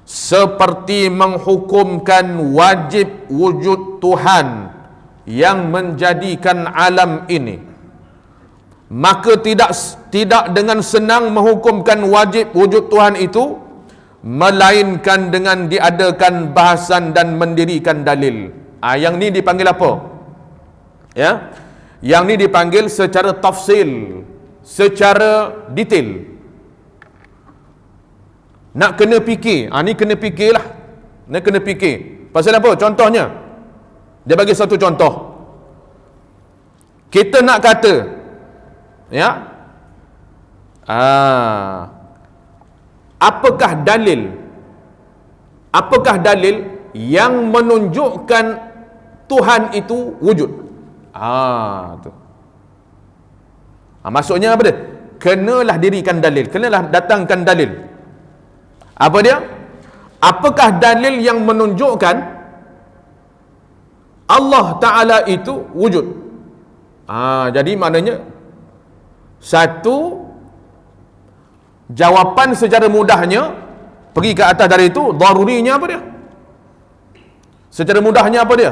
seperti menghukumkan wajib wujud Tuhan yang menjadikan alam ini. Maka tidak dengan senang menghukumkan wajib wujud Tuhan itu, melainkan dengan diadakan bahasan dan mendirikan dalil. Yang ni dipanggil apa? Yang ni dipanggil secara tafsil, secara detail. Nak kena fikir. Ni kena fikirlah. Nak kena fikir. Pasal apa? Contohnya, dia bagi satu contoh. Kita nak kata, apakah dalil yang menunjukkan Tuhan itu wujud? Tu. Maksudnya apa dia? Kenalah dirikan dalil, kenalah datangkan dalil. Apa dia? Apakah dalil yang menunjukkan Allah Ta'ala itu wujud? Jadi maknanya satu jawapan secara mudahnya, pergi ke atas dari itu, darurinya apa dia? Secara mudahnya apa dia?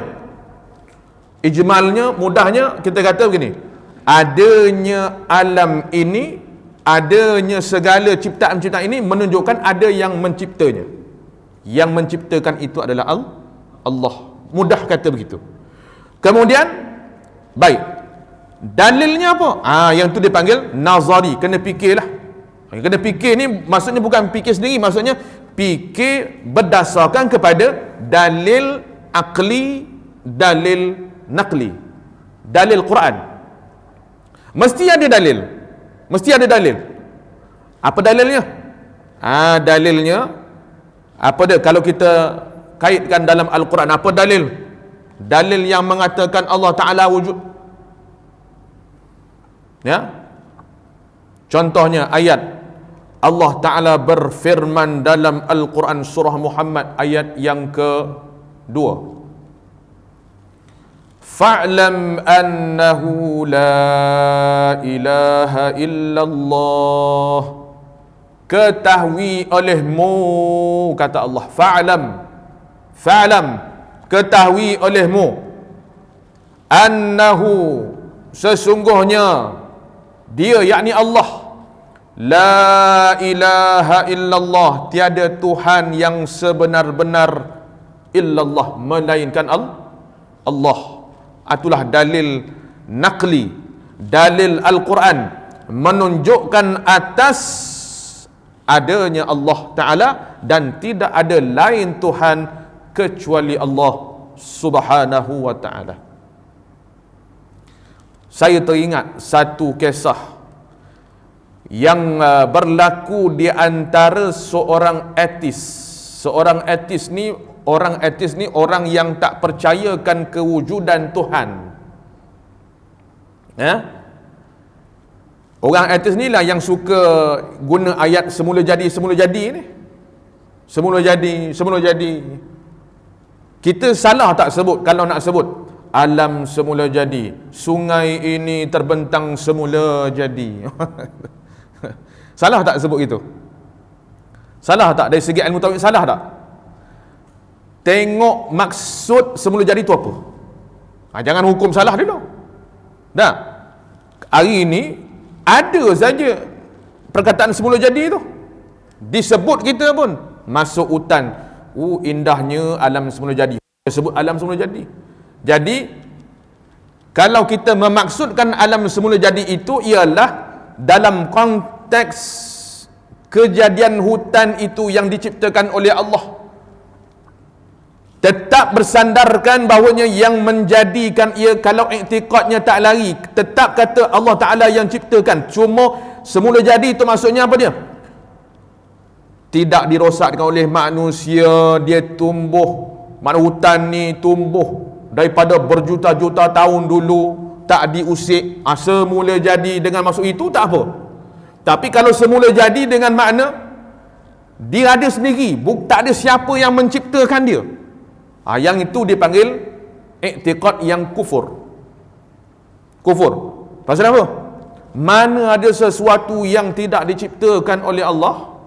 Ijmalnya, mudahnya kita kata begini, adanya alam ini, adanya segala ciptaan-ciptaan ini menunjukkan ada yang menciptanya. Yang menciptakan itu adalah Allah. Mudah kata begitu. Kemudian, baik, dalilnya apa? Yang tu dipanggil nazari, kena fikirlah. Yang kena fikir ni maksudnya bukan fikir sendiri, maksudnya fikir berdasarkan kepada dalil akli, dalil naqli, dalil Quran. Mesti ada dalil. Mesti ada dalil. Apa dalilnya? Dalilnya apa dia? Kalau kita kaitkan dalam Al-Quran, apa dalil? Dalil yang mengatakan Allah Ta'ala wujud. Ya. Contohnya ayat Allah Ta'ala berfirman dalam Al-Quran surah Muhammad ayat yang ke-2. Fa'lam annahu la ilaha illallah. Ketahui olehmu, kata Allah. Fa'lam, ketahui olehmu, annahu, sesungguhnya dia, yakni Allah, la ilaha illallah, tiada Tuhan yang sebenar-benar illallah, melainkan Allah. Itulah dalil naqli, dalil Al-Quran menunjukkan atas adanya Allah Ta'ala dan tidak ada lain Tuhan kecuali Allah Subhanahu wa Ta'ala. Saya teringat satu kisah yang berlaku di antara seorang ateis. Seorang ateis ni, orang yang tak percayakan kewujudan Tuhan. Orang ateis ni lah yang suka guna ayat semula jadi ni. Semula jadi. Kita salah tak sebut kalau nak sebut alam semula jadi, sungai ini terbentang semula jadi. Salah tak sebut itu? Salah tak dari segi ilmu tauhid? Salah tak? Tengok maksud semula jadi itu apa. Jangan hukum salah dulu. Dah. Hari ini ada saja perkataan semula jadi itu disebut, kita pun masuk hutan, indahnya alam semula jadi, sebut alam semula jadi. Jadi kalau kita memaksudkan alam semula jadi itu ialah dalam konteks kejadian hutan itu yang diciptakan oleh Allah, tetap bersandarkan bahawanya yang menjadikan ia, kalau iktikadnya tak lari, tetap kata Allah Ta'ala yang ciptakan. Cuma semula jadi itu maksudnya apa dia? Tidak dirosakkan oleh manusia, dia tumbuh. Mana hutan ni tumbuh daripada berjuta-juta tahun dulu, tak diusik. Semula jadi dengan maksud itu tak apa. Tapi kalau semula jadi dengan makna dia ada sendiri, tak ada siapa yang menciptakan dia, yang itu dipanggil iktikad yang kufur. Pasal apa? Mana ada sesuatu yang tidak diciptakan oleh Allah.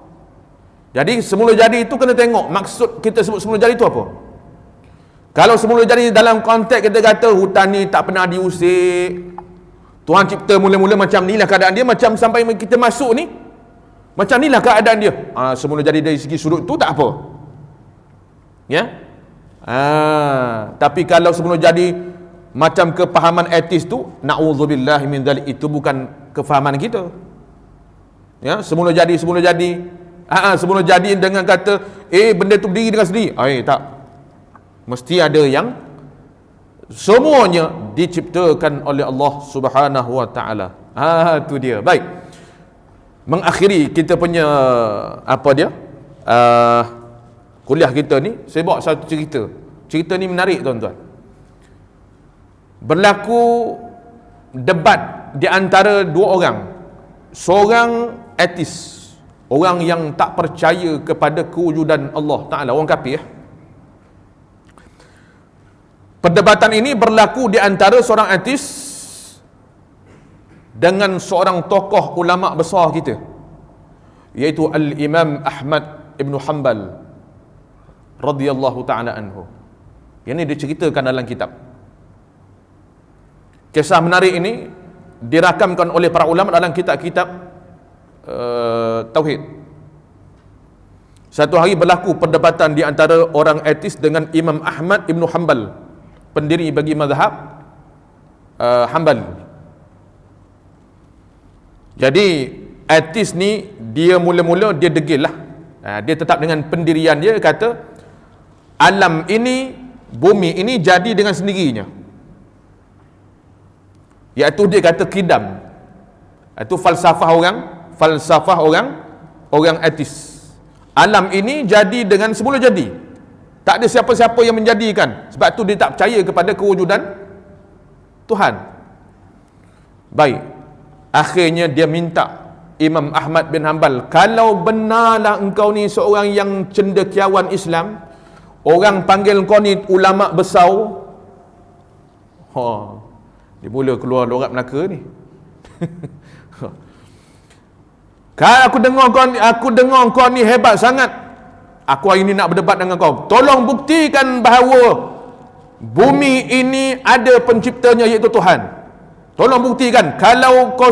Jadi semula jadi itu kena tengok maksud kita sebut semula jadi itu apa. Kalau semula jadi dalam konteks kita kata hutan ni tak pernah diusik, Tuhan cipta mula-mula macam ni lah keadaan dia, macam sampai kita masuk ni macam ni lah keadaan dia, semula jadi dari segi sudut tu tak apa, ya. Tapi kalau semula jadi macam kepahaman etis tu, na'udzubillah min dzalik, itu bukan kefahaman kita, ya. Semula jadi semula jadi dengan kata benda tu berdiri dengan sendiri, tak. Mesti ada yang semuanya diciptakan oleh Allah Subhanahu wa Ta'ala. Itu dia. Baik, mengakhiri kita punya kuliah kita ni, saya bawa satu cerita ni menarik tuan-tuan. Berlaku debat di antara dua orang. Seorang ateis, orang yang tak percaya kepada kewujudan Allah Ta'ala, orang kafir. Perdebatan ini berlaku di antara seorang ateis dengan seorang tokoh ulama besar kita, iaitu Al-Imam Ahmad Ibn Hanbal radhiyallahu ta'ala anhu. Yang ini diceritakan dalam kitab. Kisah menarik ini dirakamkan oleh para ulama dalam kitab-kitab tauhid. Satu hari berlaku perdebatan di antara orang ateis dengan Imam Ahmad Ibn Hanbal, pendiri bagi mazhab Hanbali. Jadi Ateis ni dia mula-mula dia degil lah. Dia tetap dengan pendirian dia, kata alam ini, bumi ini jadi dengan sendirinya. Iaitu dia kata kidam. Itu falsafah orang ateis. Alam ini jadi dengan semula jadi. Tak ada siapa-siapa yang menjadikan. Sebab tu dia tak percaya kepada kewujudan Tuhan. Baik. Akhirnya dia minta Imam Ahmad bin Hanbal, kalau benarlah engkau ni seorang yang cendekiawan Islam, orang panggil kau ni ulama besar. Dia mula keluar lorat Melaka ni. Kalau aku dengar kau ni hebat sangat, aku hari ni nak berdebat dengan kau. Tolong buktikan bahawa bumi ini ada penciptanya, iaitu Tuhan. Tolong buktikan. Kalau kau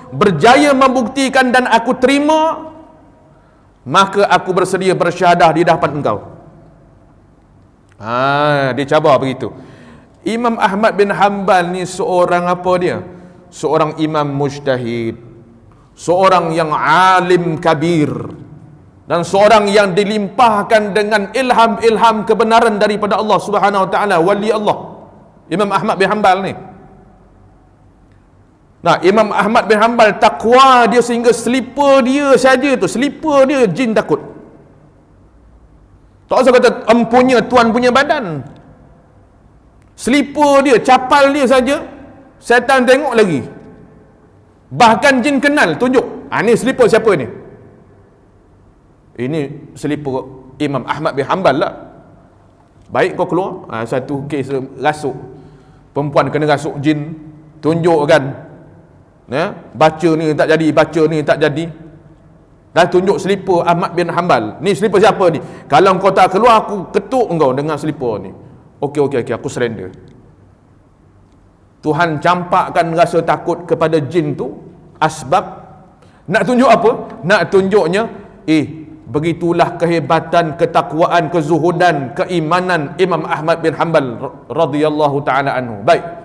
berjaya membuktikan dan aku terima, maka aku bersedia bersyahadah di hadapan engkau. Dia cabar begitu. Imam Ahmad bin Hanbal ni seorang apa dia? Seorang imam mujtahid, seorang yang alim kabir, dan seorang yang dilimpahkan dengan ilham-ilham kebenaran daripada Allah Subhanahu wa taala, wali Allah. Imam Ahmad bin Hanbal ni. Nah, Imam Ahmad bin Hanbal takwa dia sehingga selipar dia saja tu, selipar dia jin takut. Tak usah kata empunya tuan punya badan. Selipar dia, capal dia saja, syaitan tengok lagi. Bahkan jin kenal, tunjuk. Ni selipar siapa ni? Ini selipar Imam Ahmad bin Hanbal lah. Baik kau keluar, satu kes rasuk. Perempuan kena rasuk jin, tunjukkan. Baca ni tak jadi, baca ni tak jadi. Dah tunjuk selipar Ahmad bin Hanbal. Ni selipar siapa ni? Kalau kau tak keluar, aku ketuk engkau dengan selipar ni. Okey, aku surrender. Tuhan campakkan rasa takut kepada jin tu. Asbab nak tunjuk apa? Nak tunjuknya, begitulah kehebatan, ketakwaan, kezuhudan, keimanan Imam Ahmad bin Hanbal radhiyallahu taala anhu. Baik.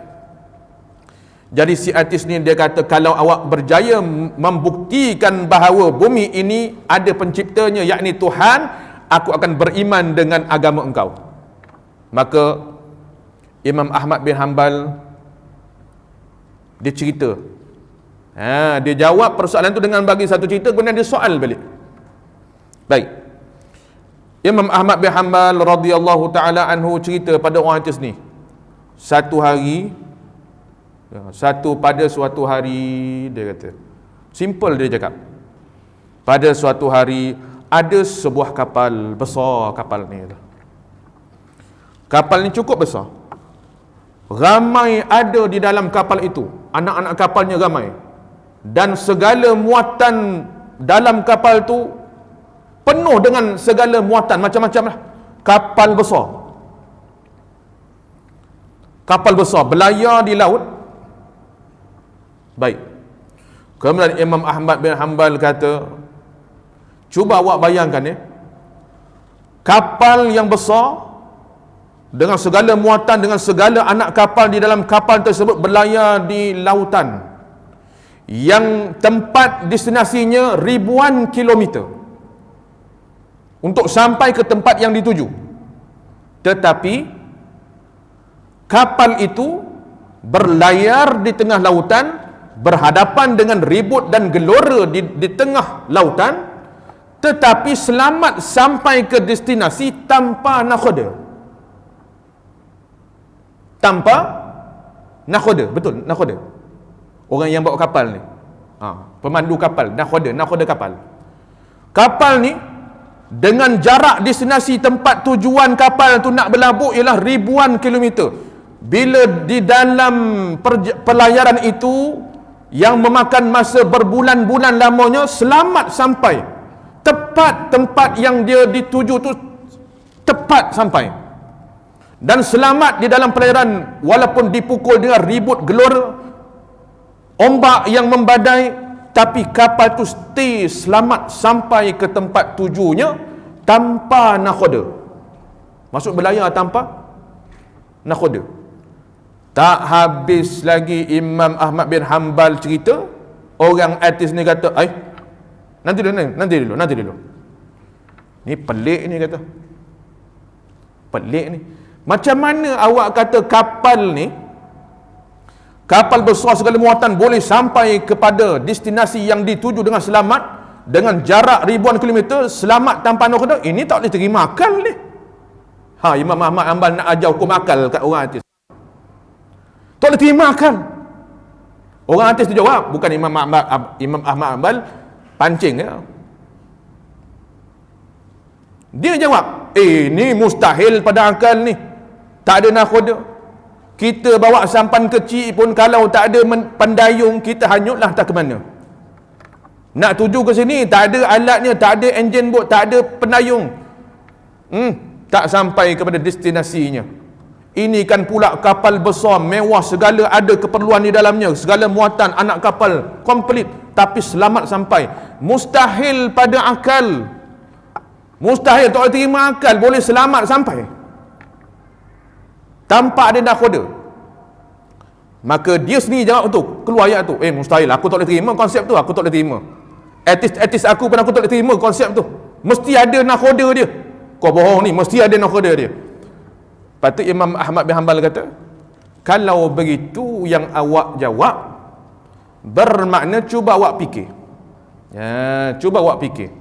Jadi si ateis ni dia kata, kalau awak berjaya membuktikan bahawa bumi ini ada penciptanya, yakni Tuhan, aku akan beriman dengan agama engkau. Maka Imam Ahmad bin Hanbal dia cerita. Dia jawab persoalan tu dengan bagi satu cerita, kemudian dia soal balik. Baik. Imam Ahmad bin Hanbal radhiyallahu taala anhu cerita pada orang ateis ni. Pada suatu hari, dia kata, simple dia cakap, pada suatu hari ada sebuah kapal besar. Kapal ni cukup besar, ramai ada di dalam kapal itu, anak-anak kapalnya ramai, dan segala muatan dalam kapal tu penuh dengan segala muatan macam-macam lah. Kapal besar berlayar di laut. Baik. Kemudian Imam Ahmad bin Hanbal kata, cuba awak bayangkan kapal yang besar dengan segala muatan, dengan segala anak kapal di dalam kapal tersebut berlayar di lautan yang tempat destinasinya ribuan kilometer untuk sampai ke tempat yang dituju. Tetapi kapal itu berlayar di tengah lautan, berhadapan dengan ribut dan gelora di tengah lautan, tetapi selamat sampai ke destinasi tanpa nakhoda. Betul, nakhoda. Orang yang bawa kapal ni, pemandu kapal, nakhoda kapal. Kapal ni dengan jarak destinasi tempat tujuan kapal tu nak berlabuh ialah ribuan kilometer. Bila di dalam pelayaran itu yang memakan masa berbulan-bulan lamanya, selamat sampai tepat tempat yang dia dituju tu, tepat sampai, dan selamat di dalam pelayaran walaupun dipukul dengan ribut gelora, ombak yang membadai, tapi kapal tu stay selamat sampai ke tempat tujunya tanpa nakhoda. Maksud berlayar tanpa nakhoda. Tak habis lagi Imam Ahmad bin Hanbal cerita, orang ateis ni kata, Nanti dulu. Ni pelik ni kata. Pelik ni. Macam mana awak kata kapal besar segala muatan boleh sampai kepada destinasi yang dituju dengan selamat, dengan jarak ribuan kilometer, selamat tanpa noda? Ini tak boleh terima akal ni. Imam Ahmad Hanbal nak ajar hukum akal kat orang artis. Tak boleh terima akal. Orang artis tu jawab, bukan Imam Ahmad Hanbal pancing ya. Dia jawab, ni mustahil pada akal ni. Tak ada nakhoda. Kita bawa sampan kecil pun kalau tak ada pendayung, kita hanyutlah tak ke mana. Nak tuju ke sini, tak ada alatnya, tak ada enjin bot, tak ada pendayung. Tak sampai kepada destinasinya. Ini kan pula kapal besar, mewah, segala ada keperluan di dalamnya, segala muatan, anak kapal komplit, tapi selamat sampai. Mustahil pada akal. Mustahil, tak boleh terima akal boleh selamat sampai tanpa ada nakhoda. Maka dia sendiri jawab tu, keluar ayat tu, mustahil, aku tak boleh terima konsep tu, aku tak boleh terima. Etis aku pun aku tak boleh terima konsep tu. Mesti ada nakhoda dia. Kau bohong ni, mesti ada nakhoda dia. Patut Imam Ahmad bin Hanbal kata, kalau begitu yang awak jawab bermakna cuba awak fikir. Cuba awak fikir.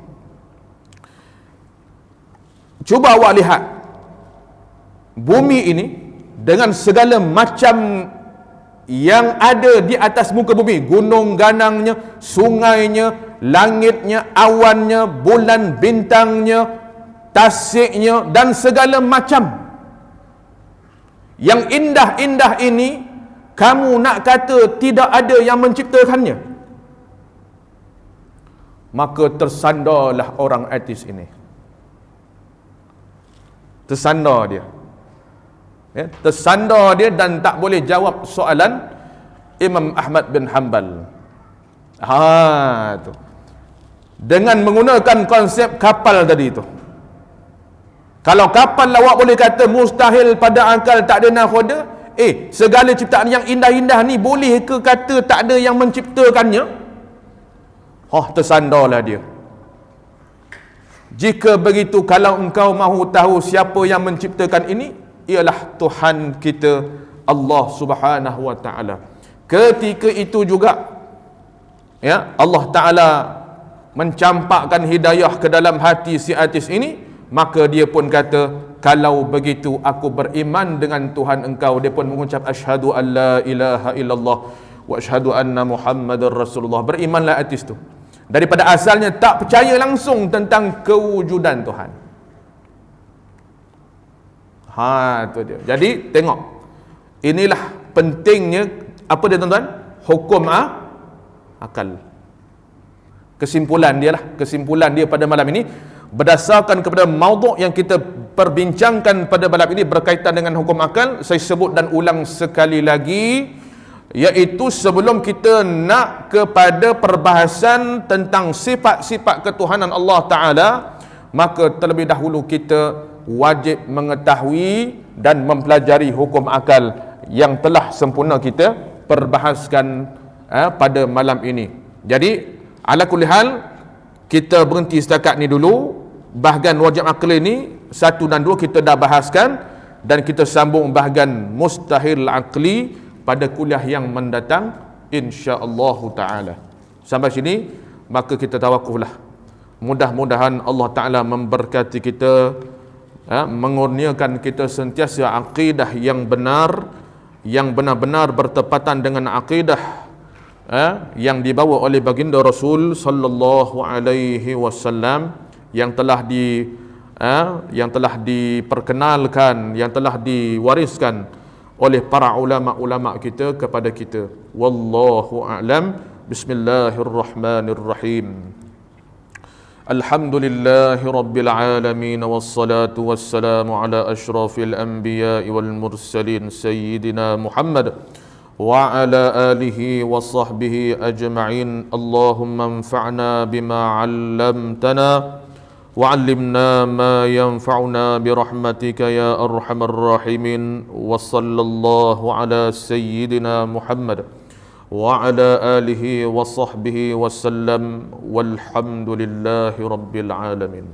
Cuba awak lihat bumi ini dengan segala macam yang ada di atas muka bumi, gunung ganangnya, sungainya, langitnya, awannya, bulan bintangnya, tasiknya, dan segala macam yang indah-indah ini, kamu nak kata tidak ada yang menciptakannya? Maka tersandarlah orang artis ini. Tersandar dia. Tersandar dia dan tak boleh jawab soalan Imam Ahmad bin Hanbal. Tu. Dengan menggunakan konsep kapal tadi tu. Kalau kapal awak boleh kata mustahil pada akal, tak ada nakhoda, segala ciptaan yang indah-indah ni boleh ke kata tak ada yang menciptakannya? Tersandarlah dia. Jika begitu, kalau engkau mahu tahu siapa yang menciptakan ini, ialah Tuhan kita Allah Subhanahu wa taala. Ketika itu juga Allah Taala mencampakkan hidayah ke dalam hati si artis ini, maka dia pun kata, kalau begitu aku beriman dengan Tuhan engkau. Dia pun mengucap asyhadu an la ilaha illallah wa asyhadu anna Muhammadar Rasulullah. Berimanlah artis tu. Daripada asalnya tak percaya langsung tentang kewujudan Tuhan. Tu dia. Jadi tengok, inilah pentingnya apa dia tuan-tuan? Hukum akal. Kesimpulan dia pada malam ini berdasarkan kepada maudhu' yang kita perbincangkan pada malam ini berkaitan dengan hukum akal. Saya sebut dan ulang sekali lagi, iaitu sebelum kita nak kepada perbahasan tentang sifat-sifat ketuhanan Allah Ta'ala, maka terlebih dahulu kita wajib mengetahui dan mempelajari hukum akal yang telah sempurna kita perbahaskan pada malam ini. Jadi ala kulli hal, kita berhenti setakat ni dulu. Bahagian wajib akal ini 1 dan 2 kita dah bahaskan, dan kita sambung bahagian mustahil akli pada kuliah yang mendatang insya-Allah taala. Sampai sini maka kita tawakuflah. Mudah-mudahan Allah Taala memberkati kita, mengurniakan kita sentiasa akidah yang benar, yang benar-benar bertepatan dengan akidah yang dibawa oleh baginda Rasul sallallahu alaihi wasallam, yang telah diperkenalkan, yang telah diwariskan oleh para ulama-ulama kita kepada kita. Wallahu a'lam. Bismillahirrahmanirrahim. Alhamdulillahi rabbil alamin, wassalatu wassalamu ala asyrafil anbiya'i wal mursalin sayyidina Muhammad wa ala alihi wa sahbihi ajma'in. Allahumma anfa'na bima 'allamtana وعلمنا ما ينفعنا برحمتك يا أرحم الراحمين. وصلى الله على سيدنا محمد وعلى آله وصحبه وسلم والحمد لله رب العالمين.